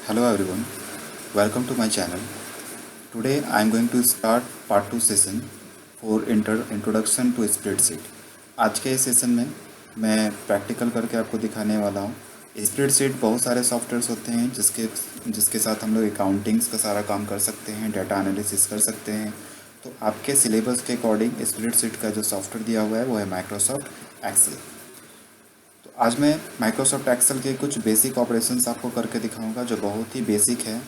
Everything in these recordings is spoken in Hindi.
Hello everyone, welcome to my channel. Today I am going to start part 2 session for introduction to spreadsheet. आज के इस सेशन में मैं प्रैक्टिकल करके आपको दिखाने वाला हूँ। स्प्रेडशीट बहुत सारे सॉफ्टवेयर्स होते हैं जिसके साथ हम लोग अकाउंटिंग्स का सारा काम कर सकते हैं, डाटा एनालिसिस कर सकते हैं। तो आपके सिलेबस के अकॉर्डिंग स्प्रेडशीट का जो सॉफ्टवेयर दिया हुआ है वो है माइक्रोसॉफ्ट एक्सेल। तो आज मैं माइक्रोसॉफ्ट एक्सेल के कुछ बेसिक ऑपरेशंस आपको करके दिखाऊंगा जो बहुत ही बेसिक है।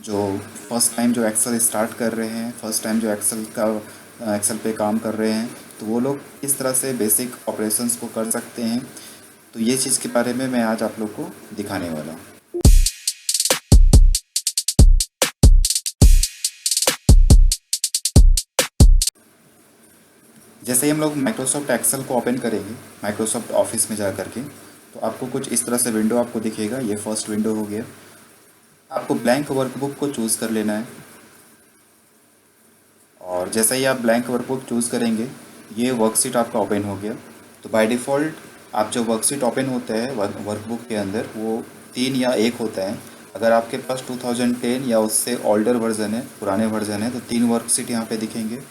जो फर्स्ट टाइम जो एक्सेल स्टार्ट कर रहे हैं, फर्स्ट टाइम जो एक्सेल पे काम कर रहे हैं, तो वो लोग इस तरह से बेसिक ऑपरेशंस को कर सकते हैं। तो ये चीज़ के बारे में मैं आज आप लोग को दिखाने वाला हूँ। जैसे ही हम लोग माइक्रोसॉफ्ट एक्सेल को ओपन करेंगे माइक्रोसॉफ्ट ऑफिस में जा करके, तो आपको कुछ इस तरह से विंडो आपको दिखेगा। ये फर्स्ट विंडो हो गया। आपको ब्लैंक वर्कबुक को चूज़ कर लेना है और जैसे ही आप ब्लैंक वर्कबुक चूज़ करेंगे ये वर्कशीट आपका ओपन हो गया। तो बाय डिफ़ॉल्ट आप जो वर्कशीट ओपन होता है वर्कबुक के अंदर वो 3 या 1 होता है। अगर आपके पास 2010 या उससे ओल्डर वर्जन है, पुराने वर्जन है, तो 3 वर्कशीट यहाँ पे दिखेंगे।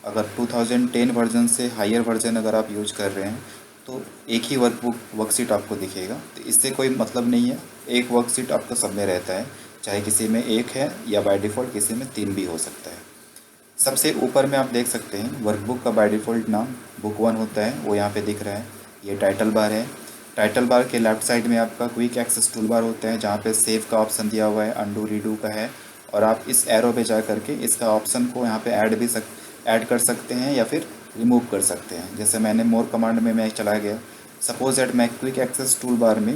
अगर 2010 वर्जन से हायर वर्जन अगर आप यूज कर रहे हैं तो एक ही वर्कशीट आपको दिखेगा। तो इससे कोई मतलब नहीं है, एक वर्कशीट आपका सब में रहता है, चाहे किसी में 1 है या बाय डिफ़ॉल्ट किसी में 3 भी हो सकता है। सबसे ऊपर में आप देख सकते हैं वर्कबुक का बाय डिफ़ॉल्ट नाम बुक 1 होता है, वो यहाँ पे दिख रहा है। ये टाइटल बार है। टाइटल बार के लेफ्ट साइड में आपका क्विक एक्सेस टूल बार होता है जहाँ पे सेव का ऑप्शन दिया हुआ है, अंडू रीडू का है, और आप इस एरो पे जा करके इसका ऑप्शन को यहाँ पे ऐड कर सकते हैं या फिर रिमूव कर सकते हैं। जैसे मैंने मोर कमांड में मैं चला गया, सपोज दैट मैं क्विक एक्सेस टूल बार में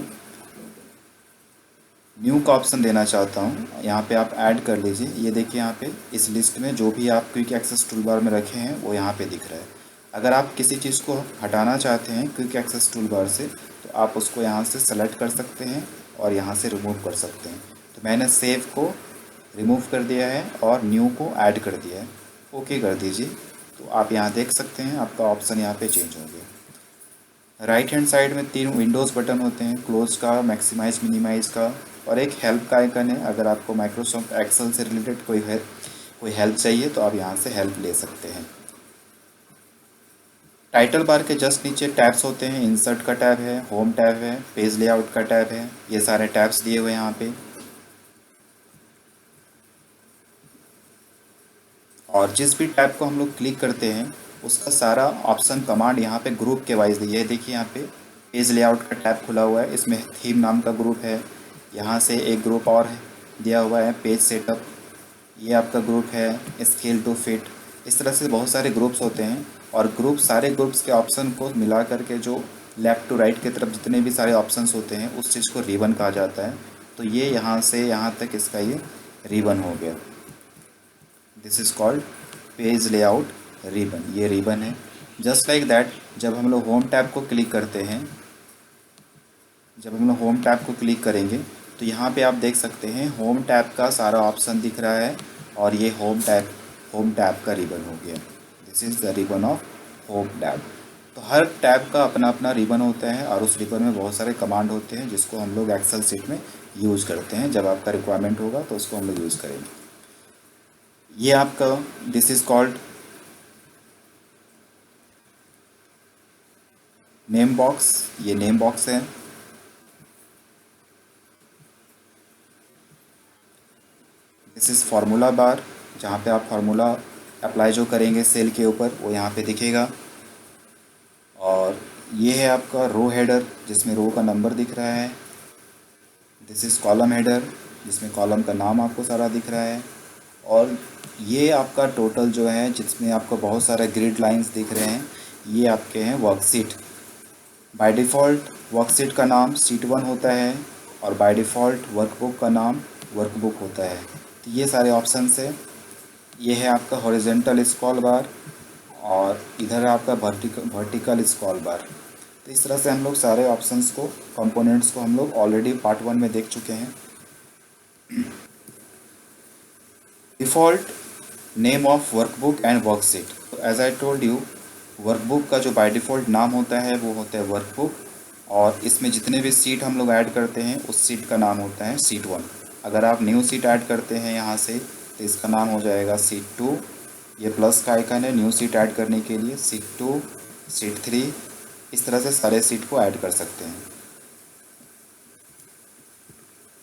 न्यू का ऑप्शन देना चाहता हूँ, यहाँ पे आप ऐड कर लीजिए। ये देखिए यहाँ पे इस लिस्ट में जो भी आप क्विक एक्सेस टूल बार में रखे हैं वो यहाँ पे दिख रहा है। अगर आप किसी चीज़ को हटाना चाहते हैं क्विक एक्सेस टूल बार से तो आप उसको यहाँ से सेलेक्ट कर सकते हैं और यहाँ से रिमूव कर सकते हैं। तो मैंने सेव को रिमूव कर दिया है और न्यू को ऐड कर दिया है। ओके कर दीजिए। तो आप यहाँ देख सकते हैं आपका ऑप्शन यहाँ पे चेंज हो गया। राइट हैंड साइड में 3 विंडोज़ बटन होते हैं, क्लोज का, मैक्सिमाइज, मिनिमाइज का, और एक हेल्प का आइकन है। अगर आपको माइक्रोसॉफ्ट एक्सेल से रिलेटेड कोई हेल्प चाहिए तो आप यहाँ से हेल्प ले सकते हैं। टाइटल बार के जस्ट नीचे टैब्स होते हैं। इंसर्ट का टैब है, होम टैब है, पेज लेआउट का टैब है। ये सारे टैब्स दिए हुए हैं यहाँ पे। और जिस भी टैब को हम लोग क्लिक करते हैं उसका सारा ऑप्शन कमांड यहाँ पे ग्रुप के वाइज दिए है। देखिए यहाँ पे पेज लेआउट का टैब खुला हुआ है, इसमें थीम नाम का ग्रुप है। यहाँ से एक ग्रुप और दिया हुआ है, पेज सेटअप, ये आपका ग्रुप है। स्केल टू फिट, इस तरह से बहुत सारे ग्रुप्स होते हैं। और सारे ग्रुप्स के ऑप्शन को मिला करके जो लेफ़्ट टू राइट की तरफ जितने भी सारे ऑप्शंस होते हैं उस चीज़ को रिबन कहा जाता है। तो ये यहाँ से यहाँ तक इसका ये रिबन हो गया। This is called page layout ribbon. ये रिबन है। जस्ट लाइक दैट जब हम लोग होम टैब को क्लिक करते हैं, जब हम लोग होम टैब को क्लिक करेंगे तो यहाँ पे आप देख सकते हैं होम टैब का सारा ऑप्शन दिख रहा है और ये होम टैब का रिबन हो गया। This is the ribbon of home tab. तो हर टैब का अपना अपना रिबन होता है और उस रिबन में बहुत सारे कमांड होते हैं जिसको हम लोग एक्सेल शीट में यूज़ करते हैं। जब आपका रिक्वायरमेंट होगा तो उसको हम लोग यूज़ करेंगे। ये आपका this is called name box. ये नेम बॉक्स है। दिस इज़ फार्मूला बार, जहाँ पे आप फार्मूला अप्लाई जो करेंगे सेल के ऊपर वो यहाँ पे दिखेगा। और ये है आपका रो हेडर जिसमें रो का नंबर दिख रहा है। दिस इज़ कॉलम हेडर जिसमें कॉलम का नाम आपको सारा दिख रहा है। और ये आपका टोटल जो है जिसमें आपको बहुत सारे ग्रिड लाइंस दिख रहे हैं, ये आपके हैं वर्कशीट। बाय डिफ़ॉल्ट वर्कशीट का नाम शीट 1 होता है और बाय डिफ़ॉल्ट वर्कबुक का नाम वर्कबुक होता है। तो ये सारे ऑप्शंस है। ये है आपका हॉरिजेंटल स्क्रॉल बार और इधर है आपका वर्टिकल स्क्रॉल बार। तो इस तरह से हम लोग सारे ऑप्शंस को, कंपोनेंट्स को हम लोग ऑलरेडी पार्ट 1 में देख चुके हैं। Default name of workbook and worksheet. तो as I told you, workbook का जो बाय डिफ़ॉल्ट नाम होता है वो होता है वर्कबुक, और इसमें जितने भी सीट हम लोग ऐड करते हैं उस सीट का नाम होता है शीट 1। अगर आप न्यू सीट ऐड करते हैं यहाँ से तो इसका नाम हो जाएगा सीट 2। ये प्लस का आइकन है न्यू सीट ऐड करने के लिए, सीट 2, सीट 3, इस तरह से सारे सीट को ऐड कर सकते हैं।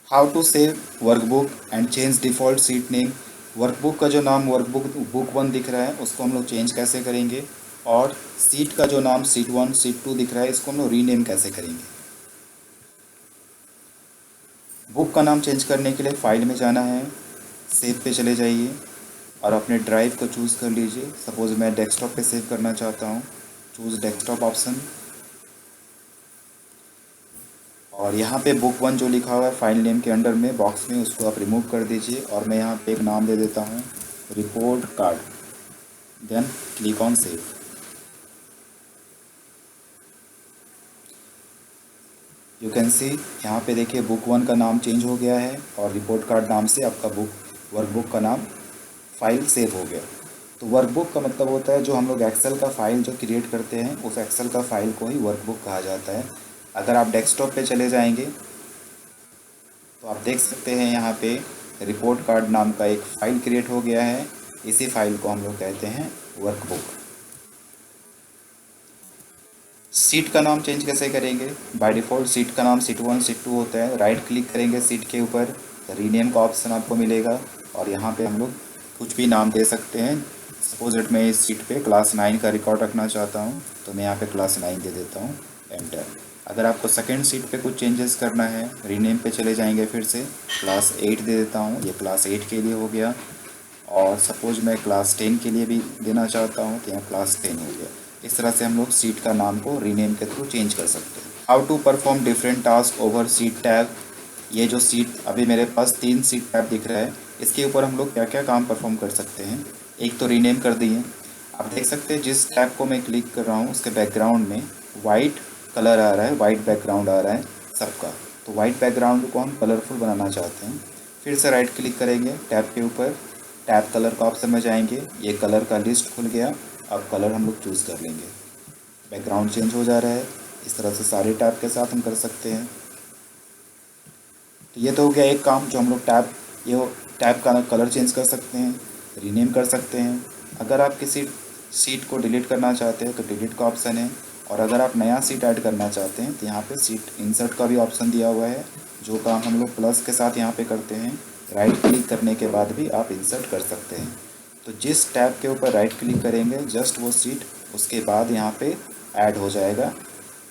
How to save workbook and change default sheet name. Workbook का जो नाम वर्कबुक बुक 1 दिख रहा है उसको हम लोग चेंज कैसे करेंगे, और सीट का जो नाम सीट 1 सीट 2 दिख रहा है इसको हम लोग रीनेम कैसे करेंगे। बुक का नाम चेंज करने के लिए फाइल में जाना है, सेव पे चले जाइए और अपने ड्राइव को चूज़ कर लीजिए। सपोज़ मैं डेस्कटॉप पे सेव करना चाहता हूँ, चूज़ डेस्कटॉप ऑप्शन, और यहाँ पे बुक 1 जो लिखा हुआ है फाइल नेम के अंडर में बॉक्स में, उसको आप रिमूव कर दीजिए और मैं यहाँ पे एक नाम दे देता हूँ report card, then click on save. You can see यहाँ पे देखिए बुक 1 का नाम चेंज हो गया है और रिपोर्ट कार्ड नाम से आपका वर्कबुक का नाम फाइल सेव हो गया। तो वर्कबुक का मतलब होता है जो हम लोग एक्सेल का फ़ाइल जो क्रिएट करते हैं उस एक्सेल का फ़ाइल को ही वर्कबुक कहा जाता है। अगर आप डेस्कटॉप पे चले जाएंगे तो आप देख सकते हैं यहाँ पे रिपोर्ट कार्ड नाम का एक फ़ाइल क्रिएट हो गया है, इसी फाइल को हम लोग कहते हैं वर्कबुक। सीट का नाम चेंज कैसे करेंगे, बाय डिफ़ॉल्ट सीट का नाम सीट 1 सीट 2 होता है। राइट क्लिक करेंगे सीट के ऊपर, रीनेम का ऑप्शन आपको मिलेगा और यहाँ पे हम लोग कुछ भी नाम दे सकते हैं। सपोज इट मैं इस सीट पे क्लास 9 का रिकॉर्ड रखना चाहता हूँ तो मैं यहाँ पे क्लास 9 दे देता हूँ, एंटर। अगर आपको सेकंड सीट पे कुछ चेंजेस करना है, रीनेम पे चले जाएंगे, फिर से क्लास 8 दे देता हूँ, ये क्लास 8 के लिए हो गया। और सपोज मैं क्लास 10 के लिए भी देना चाहता हूँ तो यहाँ क्लास 10 हो गया। इस तरह से हम लोग सीट का नाम को रीनेम के थ्रू चेंज कर सकते हैं। How to perform different task over sheet tab. ये जो सीट अभी मेरे पास 3 सीट टैब दिख रहा है, इसके ऊपर हम लोग क्या क्या काम परफॉर्म कर सकते हैं। एक तो रीनेम कर दिए, आप देख सकते हैं जिस टैब को मैं क्लिक कर रहा हूँ उसके बैकग्राउंड में वाइट कलर आ रहा है, वाइट बैकग्राउंड आ रहा है सबका। तो वाइट बैकग्राउंड को हम कलरफुल बनाना चाहते हैं। फिर से राइट क्लिक करेंगे टैब के ऊपर, टैब कलर का ऑप्शन में जाएंगे, ये कलर का लिस्ट खुल गया। अब कलर हम लोग चूज़ कर लेंगे, बैकग्राउंड चेंज हो जा रहा है। इस तरह से सारे टैब के साथ हम कर सकते हैं। तो ये तो हो गया एक काम जो हम लोग टैब का कलर चेंज कर सकते हैं, रीनेम कर सकते हैं। अगर आप किसी सीट को डिलीट करना चाहते हैं तो डिलीट का ऑप्शन है, और अगर आप नया सीट ऐड करना चाहते हैं तो यहाँ पे सीट इंसर्ट का भी ऑप्शन दिया हुआ है, जो काम हम लोग प्लस के साथ यहाँ पे करते हैं। राइट क्लिक करने के बाद भी आप इंसर्ट कर सकते हैं। तो जिस टैब के ऊपर राइट क्लिक करेंगे जस्ट वो सीट उसके बाद यहाँ पे ऐड हो जाएगा।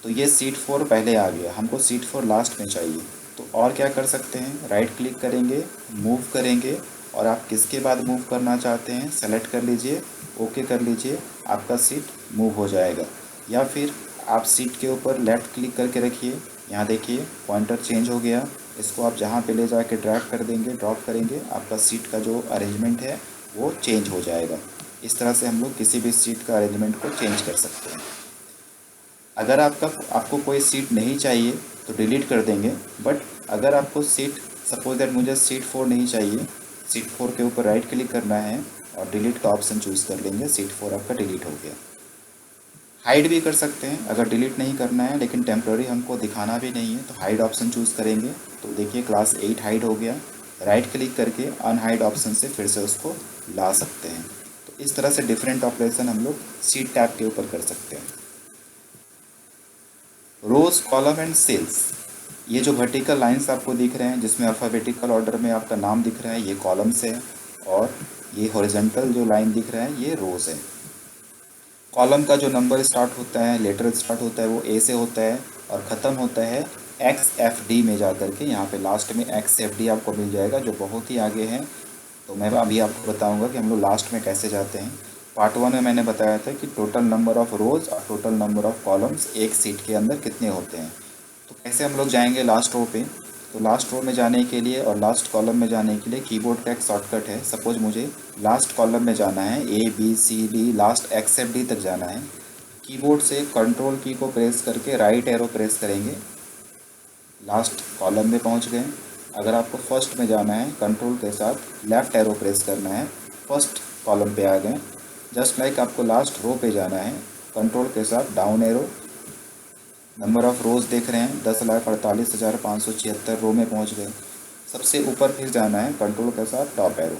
तो ये सीट 4 पहले आ गया, हमको सीट 4 लास्ट में चाहिए। तो और क्या कर सकते हैं, राइट क्लिक करेंगे, मूव करेंगे, और आप किसके बाद मूव करना चाहते हैं सेलेक्ट कर लीजिए, ओके कर लीजिए, आपका सीट मूव हो जाएगा। या फिर आप सीट के ऊपर लेफ़्ट क्लिक करके रखिए, यहाँ देखिए पॉइंटर चेंज हो गया, इसको आप जहाँ पे ले जाके ड्रैग कर देंगे, ड्रॉप करेंगे, आपका सीट का जो अरेंजमेंट है वो चेंज हो जाएगा। इस तरह से हम लोग किसी भी सीट का अरेंजमेंट को चेंज कर सकते हैं। अगर आपको कोई सीट नहीं चाहिए तो डिलीट कर देंगे, बट अगर आपको सीट सपोज दैट मुझे सीट 4 नहीं चाहिए, सीट 4 के ऊपर राइट क्लिक करना है और डिलीट का ऑप्शन चूज़ कर लेंगे, सीट 4 आपका डिलीट हो गया। हाइड भी कर सकते हैं, अगर डिलीट नहीं करना है लेकिन टेम्प्रेरी हमको दिखाना भी नहीं है तो हाइड ऑप्शन चूज़ करेंगे। तो देखिए क्लास 8 हाइड हो गया, राइट क्लिक करके अनहाइड ऑप्शन से फिर से उसको ला सकते हैं। तो इस तरह से डिफरेंट ऑपरेशन हम लोग सीट टैब के ऊपर कर सकते हैं। रोज कॉलम एंड सेल्स, ये जो वर्टिकल लाइंस आपको दिख रहे हैं जिसमें अल्फ़ाबेटिकल ऑर्डर में आपका नाम दिख रहा है ये कॉलम्स है, और ये हॉरिजॉन्टल जो लाइन दिख रहा है ये रोज है। कॉलम का जो नंबर स्टार्ट होता है, लेटर स्टार्ट होता है वो ए से होता है और ख़त्म होता है XFD में जा कर के, यहाँ पे लास्ट में XFD आपको मिल जाएगा जो बहुत ही आगे है। तो मैं अभी आपको बताऊंगा कि हम लोग लास्ट में कैसे जाते हैं। पार्ट 1 में मैंने बताया था कि टोटल नंबर ऑफ़ रोज़ और टोटल नंबर ऑफ़ कॉलम्स एक सीट के अंदर कितने होते हैं। तो कैसे हम लोग जाएंगे लास्ट रो पे, तो लास्ट रो में जाने के लिए और लास्ट कॉलम में जाने के लिए कीबोर्ड का एक शॉर्टकट है। सपोज मुझे लास्ट कॉलम में जाना है, ABCD लास्ट XFD तक जाना है, कीबोर्ड से कंट्रोल की को प्रेस करके राइट एरो प्रेस करेंगे, लास्ट कॉलम में पहुंच गए। अगर आपको फर्स्ट में जाना है कंट्रोल के साथ लेफ़्ट एरो प्रेस करना है, फर्स्ट कॉलम पे आ गए। जस्ट लाइक आपको लास्ट रो पे जाना है, कंट्रोल के साथ डाउन एरो, नंबर ऑफ़ रोज़ देख रहे हैं 10,48,576 रो में पहुंच गए। सबसे ऊपर फिर जाना है कंट्रोल के साथ top arrow.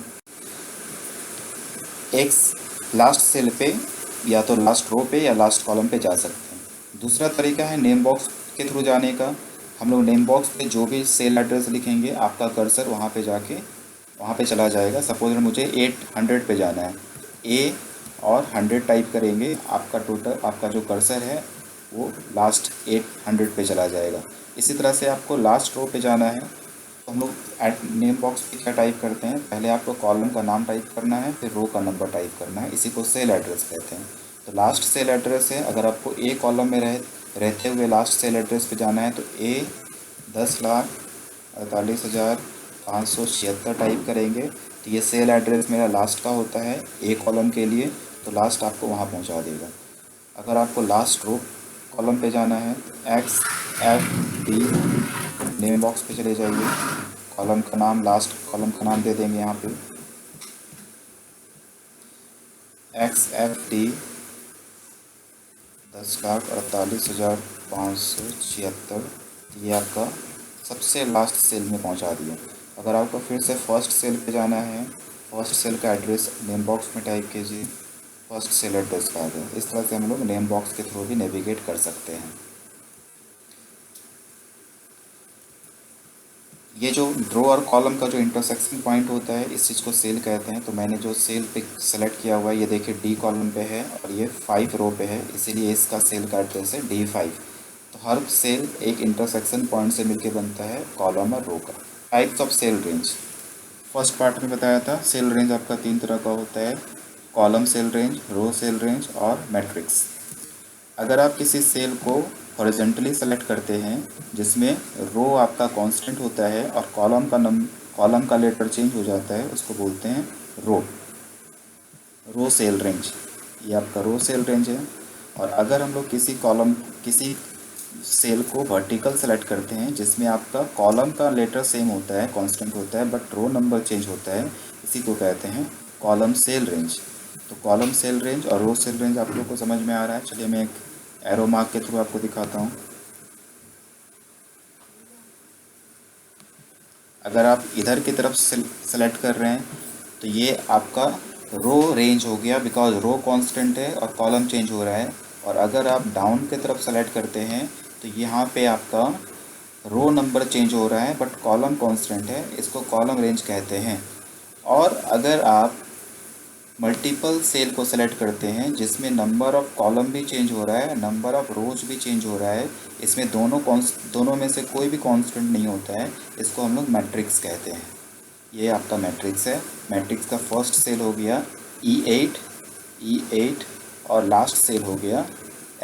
X last cell पे या तो लास्ट रो पे या लास्ट कॉलम पे जा सकते हैं। दूसरा तरीका है नेम बॉक्स के थ्रू जाने का। हम लोग नेम बॉक्स पे जो भी सेल एड्रेस लिखेंगे आपका कर्सर वहाँ पे जाके वहाँ पे चला जाएगा। सपोज मुझे 800 पे जाना है, ए और 100 टाइप करेंगे, आपका टोटल आपका जो कर्सर है वो लास्ट 800 पे चला जाएगा। इसी तरह से आपको लास्ट रो पे जाना है तो हम लोग एट नेम बॉक्स पे क्या टाइप करते हैं, पहले आपको कॉलम का नाम टाइप करना है, फिर रो का नंबर टाइप करना है। इसी को सेल एड्रेस कहते हैं। तो लास्ट सेल एड्रेस है, अगर आपको ए कॉलम में रहते हुए लास्ट सेल एड्रेस पे जाना है तो ए 10,48,576 टाइप करेंगे। तो ये सेल एड्रेस मेरा लास्ट का होता है ए कॉलम के लिए, तो लास्ट आपको वहाँ पहुँचा देगा। अगर आपको लास्ट रो कॉलम पे जाना है XFD नेम बॉक्स पे चले जाइए, कॉलम का नाम लास्ट कॉलम का नाम दे देंगे यहाँ पे XFD 10,48,576। ये आपका सबसे लास्ट सेल में पहुँचा दिया। अगर आपको फिर से फर्स्ट सेल पे जाना है, फर्स्ट सेल का एड्रेस नेम बॉक्स में टाइप कीजिए, फर्स्ट सेल एड्रेस का आ गया। इस तरह से हम लोग नेम बॉक्स के थ्रू भी नेविगेट कर सकते हैं। ये जो रो और कॉलम का जो इंटरसेक्शन पॉइंट होता है इस चीज़ को सेल कहते हैं। तो मैंने जो सेल पे सेलेक्ट किया हुआ है ये देखिए डी कॉलम पे है और ये 5 रो पे है, इसीलिए इसका सेल का एड्रेस है D5। तो हर सेल एक इंटरसेक्शन पॉइंट से मिलके बनता है कॉलम और रो का। Types of cell range first part में बताया था। सेल रेंज आपका 3 तरह का होता है, कॉलम सेल रेंज, रो सेल रेंज और मैट्रिक्स। अगर आप किसी सेल को हॉरिजॉन्टली सेलेक्ट करते हैं जिसमें रो आपका कांस्टेंट होता है और कॉलम का लेटर चेंज हो जाता है, उसको बोलते हैं रो सेल रेंज। ये आपका रो सेल रेंज है। और अगर हम लोग किसी सेल को वर्टिकल सेलेक्ट करते हैं जिसमें आपका कॉलम का लेटर सेम होता है, कांस्टेंट होता है, बट रो नंबर चेंज होता है, इसी को कहते हैं कॉलम सेल रेंज। तो कॉलम सेल रेंज और रो सेल रेंज आप लोग को समझ में आ रहा है। चलिए मैं एक एरो मार्क के थ्रू आपको दिखाता हूँ। अगर आप इधर की तरफ सेलेक्ट कर रहे हैं तो ये आपका रो रेंज हो गया, बिकॉज रो कांस्टेंट है और कॉलम चेंज हो रहा है। और अगर आप डाउन की तरफ सेलेक्ट करते हैं तो यहाँ पे आपका रो नंबर चेंज हो रहा है बट कॉलम कांस्टेंट है, इसको कॉलम रेंज कहते हैं। और अगर आप मल्टीपल सेल को सेलेक्ट करते हैं जिसमें नंबर ऑफ़ कॉलम भी चेंज हो रहा है, नंबर ऑफ़ रोज भी चेंज हो रहा है, इसमें दोनों में से कोई भी कांस्टेंट नहीं होता है, इसको हम लोग मैट्रिक्स कहते हैं। ये आपका मैट्रिक्स है। मैट्रिक्स का फर्स्ट सेल हो गया E8 और लास्ट सेल हो गया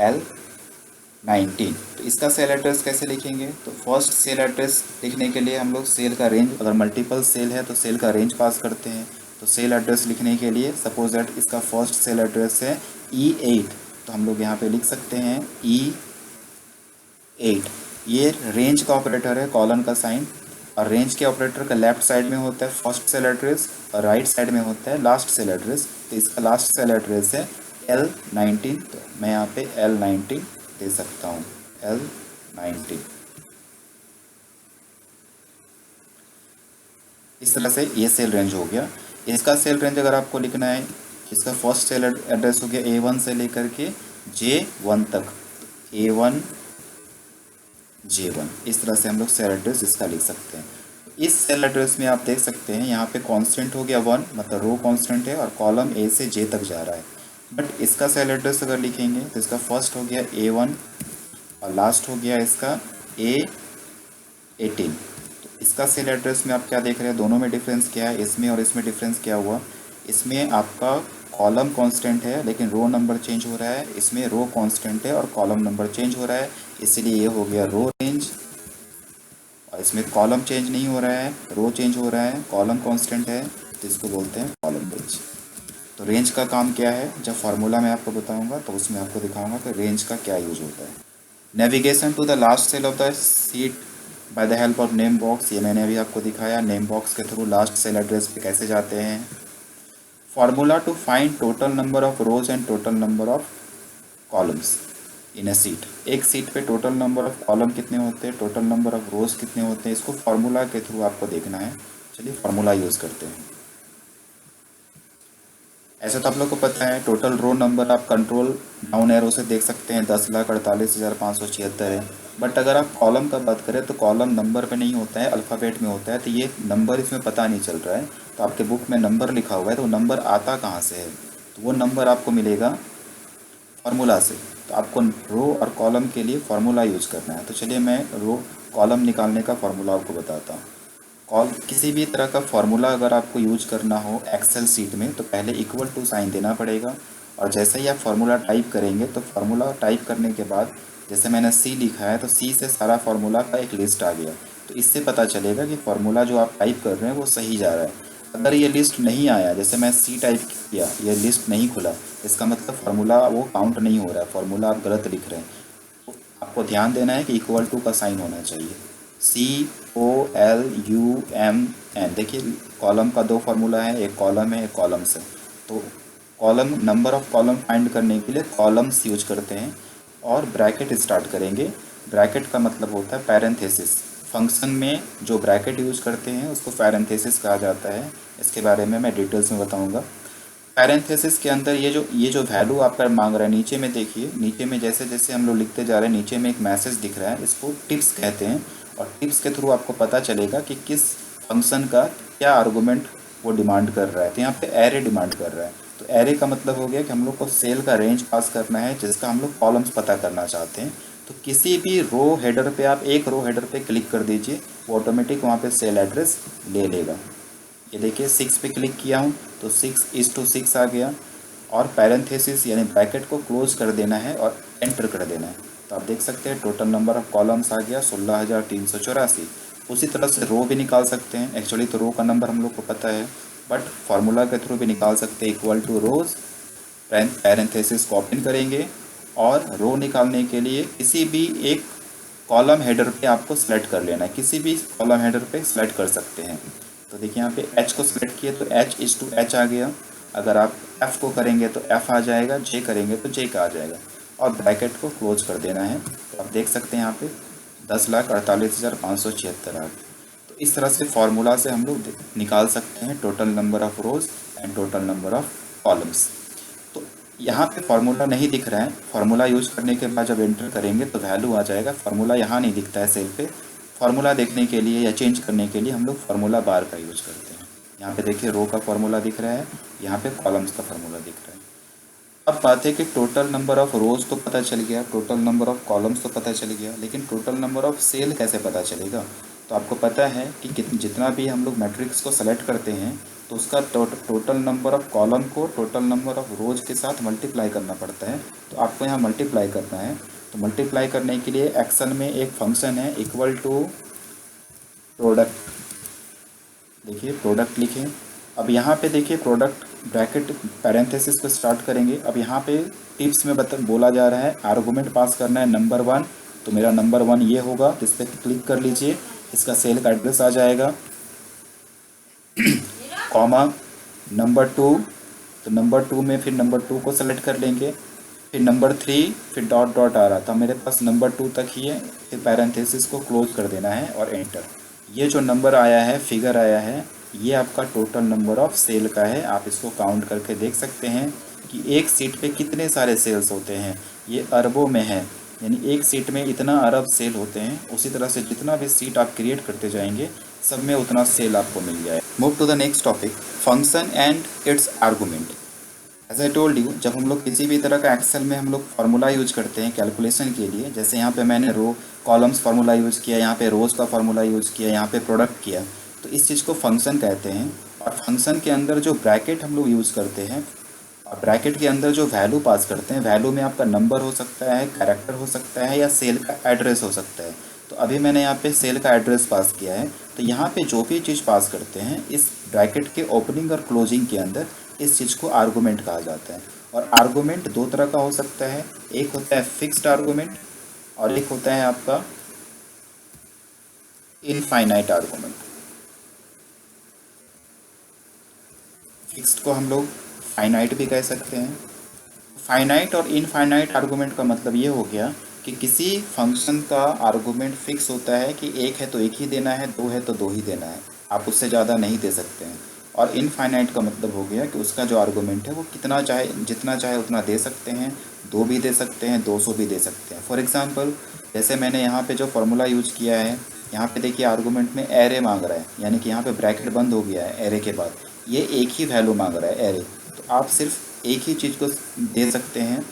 L19। तो इसका सेल एड्रेस कैसे लिखेंगे, तो फर्स्ट सेल एड्रेस लिखने के लिए हम लोग सेल का रेंज, अगर मल्टीपल सेल है तो सेल का रेंज पास करते हैं। तो सेल एड्रेस लिखने के लिए सपोज दैट इसका फर्स्ट सेल एड्रेस है E8, तो हम लोग यहाँ पे लिख सकते हैं E8। ये रेंज का ऑपरेटर है, कॉलन का साइन, और रेंज के ऑपरेटर का लेफ्ट साइड में होता है फर्स्ट सेल एड्रेस और राइट साइड में होता है लास्ट सेल एड्रेस। तो इसका लास्ट सेल एड्रेस है L19, तो मैं यहाँ पे L19 दे सकता हूँ, L19। इस तरह से ये सेल रेंज हो गया। इसका सेल रेंज अगर आपको लिखना है, इसका फर्स्ट सेल एड्रेस हो गया A1 से लेकर के J1 तक, A1 J1। इस तरह से हम लोग सेल एड्रेस इसका लिख सकते हैं। इस सेल एड्रेस में आप देख सकते हैं यहाँ पे कांस्टेंट हो गया 1, मतलब रो कांस्टेंट है और कॉलम A से J तक जा रहा है। बट इसका सेल एड्रेस अगर लिखेंगे तो इसका फर्स्ट हो गया A1 और लास्ट हो गया इसका A18। इसका सेल एड्रेस में आप क्या देख रहे हैं, दोनों में डिफरेंस क्या है, इसमें और इसमें डिफरेंस क्या हुआ। इसमें आपका कॉलम कांस्टेंट है लेकिन रो नंबर चेंज हो रहा है, इसमें रो कांस्टेंट है और कॉलम नंबर चेंज हो रहा है, इसलिए ये हो गया रो रेंज। और इसमें कॉलम चेंज नहीं हो रहा है, रो चेंज हो रहा है, कॉलम कांस्टेंट है, तो इसको बोलते हैं कॉलम रेंज। तो रेंज का काम क्या है, जब फार्मूला मैं आपको बताऊँगा तो उसमें आपको दिखाऊँगा कि रेंज का क्या यूज होता है। Navigation to the last cell of the sheet by the help of name box, ये मैंने अभी आपको दिखाया। नेम बॉक्स के थ्रू लास्ट सेल एड्रेस पे कैसे जाते हैं। Formula to find total number of rows and total number of columns. In a sheet. एक सीट पे टोटल नंबर ऑफ कॉलम कितने होते हैं, टोटल नंबर ऑफ रोज कितने होते हैं, इसको फार्मूला के थ्रू आपको देखना है। चलिए फार्मूला यूज़ करते हैं। ऐसे तो आप लोग को पता है टोटल रो नंबर आप कंट्रोल डाउन एरो से देख सकते हैं 10,48,576 है। बट अगर आप कॉलम का बात करें तो कॉलम नंबर पे नहीं होता है, अल्फ़ाबेट में होता है, तो ये नंबर इसमें पता नहीं चल रहा है। तो आपके बुक में नंबर लिखा हुआ है, तो नंबर आता कहाँ से है, तो वो नंबर आपको मिलेगा फार्मूला से। तो आपको रो और कॉलम के लिए फार्मूला यूज करना है। तो चलिए मैं रो कॉलम निकालने का फार्मूला आपको बताता हूँ। किसी भी तरह का फार्मूला अगर आपको यूज करना हो एक्सेल सीट में, तो पहले इक्वल टू साइन देना पड़ेगा। और जैसे ही आप फार्मूला टाइप करेंगे, तो फार्मूला टाइप करने के बाद जैसे मैंने सी लिखा है, तो सी से सारा फार्मूला का एक लिस्ट आ गया। तो इससे पता चलेगा कि फार्मूला जो आप टाइप कर रहे हैं वो सही जा रहा है। अगर ये लिस्ट नहीं आया, जैसे मैं सी टाइप किया, ये लिस्ट नहीं खुला, इसका मतलब फार्मूला वो काउंट नहीं हो रहा है, फार्मूला आप गलत लिख रहे हैं। तो आपको ध्यान देना है कि इक्वल टू का साइन होना चाहिए। COLUMN, देखिए कॉलम का दो फार्मूला है, एक कॉलम है एक कॉलम्स है। तो column number of column find करने के लिए कॉलम्स यूज करते हैं और ब्रैकेट स्टार्ट करेंगे। ब्रैकेट का मतलब होता है पैरेंथेसिस। फंक्शन में जो ब्रैकेट यूज करते हैं उसको पैरेंथेसिस कहा जाता है। इसके बारे में मैं डिटेल्स में बताऊंगा। पैरेंथेसिस के अंदर ये जो वैल्यू आपका मांग रहा है, नीचे में देखिए, नीचे में जैसे जैसे हम लोग लिखते जा रहे हैं, नीचे में एक मैसेज दिख रहा है, इसको टिप्स कहते हैं। और टिप्स के थ्रू आपको पता चलेगा कि किस फंक्शन का क्या आर्गूमेंट वो डिमांड कर रहा है। तो यहाँ पे एरे डिमांड कर रहा है। तो एरे का मतलब हो गया कि हम लोग को सेल का रेंज पास करना है, जिसका हम लोग कॉलम्स पता करना चाहते हैं। तो किसी भी रो हेडर पे आप एक रो हेडर पे क्लिक कर दीजिए, वो ऑटोमेटिक वहाँ पे सेल एड्रेस ले लेगा। ये देखिए 6 पे क्लिक किया हूँ तो 6:6 आ गया। और पैरेंथेसिस यानी ब्रैकेट को क्लोज कर देना है और एंटर कर देना है। तो आप देख सकते हैं टोटल नंबर ऑफ कॉलम्स आ गया 16,384। उसी तरह से रो भी निकाल सकते हैं। एक्चुअली तो रो का नंबर हम लोग को पता है, बट फार्मूला के थ्रू भी निकाल सकते हैं। इक्वल टू रोज, पैरेंथेसिस को ओपन करेंगे और रो निकालने के लिए किसी भी एक कॉलम हेडर पे आपको सेलेक्ट कर लेना है। किसी भी कॉलम हेडर पे सेलेक्ट कर सकते हैं। तो देखिए यहाँ पे एच को सिलेक्ट किए तो H/H आ गया। अगर आप F को करेंगे तो F आ जाएगा, J करेंगे तो J का आ जाएगा। और ब्रैकेट को क्लोज कर देना है। तो आप देख सकते हैं यहाँ पे 10,48,576 आ गया। तो इस तरह से फार्मूला से हम लोग निकाल सकते हैं total number of rows and total number of columns. तो यहाँ पे फार्मूला नहीं दिख रहा है। फार्मूला यूज करने के बाद जब एंटर करेंगे तो वैल्यू आ जाएगा। फार्मूला यहाँ नहीं दिखता है सेल पे। फार्मूला देखने के लिए या चेंज करने के लिए हम लोग फार्मूला बार का यूज करते हैं। यहाँ पे देखिए रो का फार्मूला दिख रहा है, यहाँ पे कॉलम्स का फार्मूला दिख रहा है। अब बात है कि टोटल नंबर ऑफ रोज तो पता चल गया, टोटल नंबर ऑफ कॉलम्स तो पता चल गया, लेकिन टोटल नंबर ऑफ सेल कैसे पता चलेगा। तो आपको पता है कि जितना भी हम लोग मैट्रिक्स को सेलेक्ट करते हैं, तो उसका टोटल नंबर ऑफ कॉलम को टोटल नंबर ऑफ रोज के साथ मल्टीप्लाई करना पड़ता है। तो आपको यहाँ मल्टीप्लाई करना है। तो मल्टीप्लाई करने के लिए एक्सेल में एक फंक्शन है इक्वल टू प्रोडक्ट। देखिए प्रोडक्ट लिखें। अब यहाँ पे देखिए प्रोडक्ट ब्रैकेट पैरेंथेसिस को स्टार्ट करेंगे। अब यहाँ पे टिप्स में बोला जा रहा है आर्गूमेंट पास करना है नंबर 1। तो मेरा नंबर 1 ये होगा, इस पर क्लिक कर लीजिए, इसका सेल का एड्रेस आ जाएगा। कॉमा नंबर 2, तो नंबर 2 में फिर नंबर 2 को सेलेक्ट कर लेंगे। फिर नंबर 3, फिर डॉट डॉट आ रहा था, मेरे पास नंबर 2 तक ही है। फिर पैरेंथेसिस को क्लोज कर देना है और एंटर। ये जो नंबर आया है, फिगर आया है, ये आपका टोटल नंबर ऑफ सेल का है। आप इसको काउंट करके देख सकते हैं कि एक सीट पे कितने सारे सेल्स होते हैं। ये अरबों में है, यानी एक सीट में इतना अरब सेल होते हैं। उसी तरह से जितना भी सीट आप क्रिएट करते जाएंगे, सब में उतना सेल आपको मिल जाए। Move to the next topic, function and its argument. As I told you, जब हम लोग किसी भी तरह का एक्सेल में हम लोग फार्मूला यूज करते हैं कैलकुलेशन के लिए, जैसे यहाँ पे मैंने रो कॉलम्स फार्मूला यूज़ किया, यहाँ पे रोज़ का फार्मूला यूज़ किया, यहाँ पे प्रोडक्ट किया, तो इस चीज़ को फंक्शन कहते हैं। और फंक्शन के अंदर जो ब्रैकेट हम लोग यूज़ करते हैं, और ब्रैकेट के अंदर जो वैल्यू पास करते हैं, वैल्यू में आपका नंबर हो सकता है, कैरेक्टर हो सकता है, या सेल का एड्रेस हो सकता है। तो अभी मैंने यहाँ पे सेल का एड्रेस पास किया है। तो यहाँ पे जो भी चीज़ पास करते हैं इस ब्रैकेट के ओपनिंग और क्लोजिंग के अंदर, इस चीज़ को आर्गूमेंट कहा जाता है। और आर्गूमेंट दो तरह का हो सकता है, एक होता है फिक्स्ड आर्गूमेंट और एक होता है आपका इनफाइनाइट आर्गूमेंट। फिक्स्ड को हम लोग फाइनाइट भी कह सकते हैं। फाइनाइट और इनफाइनाइट आर्गूमेंट का मतलब ये हो गया कि किसी फंक्शन का आर्गूमेंट फिक्स होता है कि एक है तो एक ही देना है, दो है तो दो ही देना है, आप उससे ज़्यादा नहीं दे सकते हैं। और इनफाइनाइट का मतलब हो गया कि उसका जो आर्गूमेंट है वो कितना चाहे जितना चाहे उतना दे सकते हैं, दो भी दे सकते हैं, 200 भी दे सकते हैं। फॉर एग्ज़ाम्पल जैसे मैंने यहाँ पे जो फॉर्मूला यूज किया है, यहाँ पे देखिए आर्गूमेंट में एरे मांग रहा है, यानी कि यहाँ पे ब्रैकेट बंद हो गया है एरे के बाद, ये एक ही वैल्यू मांग रहा है एरे, तो आप सिर्फ एक ही चीज़ को दे सकते हैं,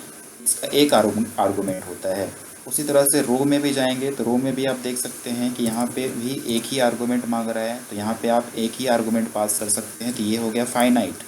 इसका एक आर्गूमेंट होता है। उसी तरह से रो में भी जाएंगे तो रो में भी आप देख सकते हैं कि यहाँ पे भी एक ही आर्गूमेंट मांग रहा है, तो यहाँ पे आप एक ही आर्गूमेंट पास कर सकते हैं, तो ये हो गया फाइनाइट।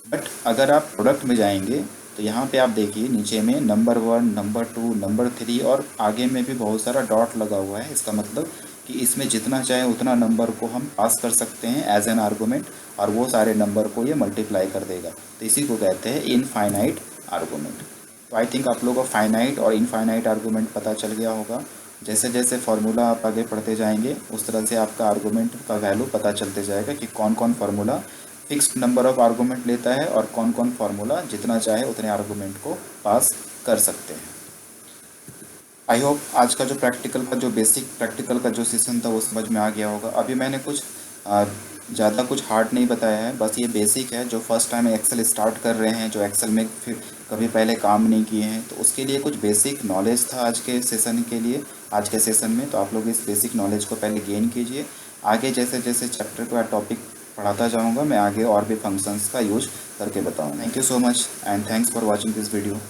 बट अगर आप प्रोडक्ट में जाएंगे तो यहाँ पे आप देखिए नीचे में नंबर 1, नंबर 2, नंबर 3 और आगे में भी बहुत सारा डॉट लगा हुआ है। इसका मतलब कि इसमें जितना चाहे उतना नंबर को हम पास कर सकते हैं एज एन आर्गूमेंट, और वो सारे नंबर को ये मल्टीप्लाई कर देगा, तो इसी को कहते हैं इनफाइनाइट आर्गूमेंट। तो आई थिंक आप लोगों को फाइनाइट और इनफाइनाइट आर्गूमेंट पता चल गया होगा। जैसे जैसे फार्मूला आप आगे पढ़ते जाएंगे उस तरह से आपका आर्गूमेंट का वैल्यू पता चलते जाएगा कि कौन कौन formula fixed number of argument लेता है और कौन कौन फार्मूला जितना चाहे उतने आर्गूमेंट को पास कर सकते हैं। आई होप आज का जो प्रैक्टिकल का जो बेसिक प्रैक्टिकल का जो सेशन था वो समझ में आ गया होगा। अभी मैंने कुछ ज़्यादा कुछ हार्ड नहीं बताया है, बस ये बेसिक है। जो फर्स्ट टाइम एक्सेल स्टार्ट कर रहे हैं, जो एक्सेल में फिर कभी पहले काम नहीं किए हैं, तो उसके लिए कुछ बेसिक नॉलेज था आज के सेशन के लिए, आज के सेशन में। तो आप लोग इस बेसिक नॉलेज को पहले गेन कीजिए। आगे जैसे जैसे चैप्टर का टॉपिक पढ़ाता जाऊँगा मैं, आगे और भी फंक्शंस का यूज करके बताऊँगा। Thank you so much and thanks for watching this video.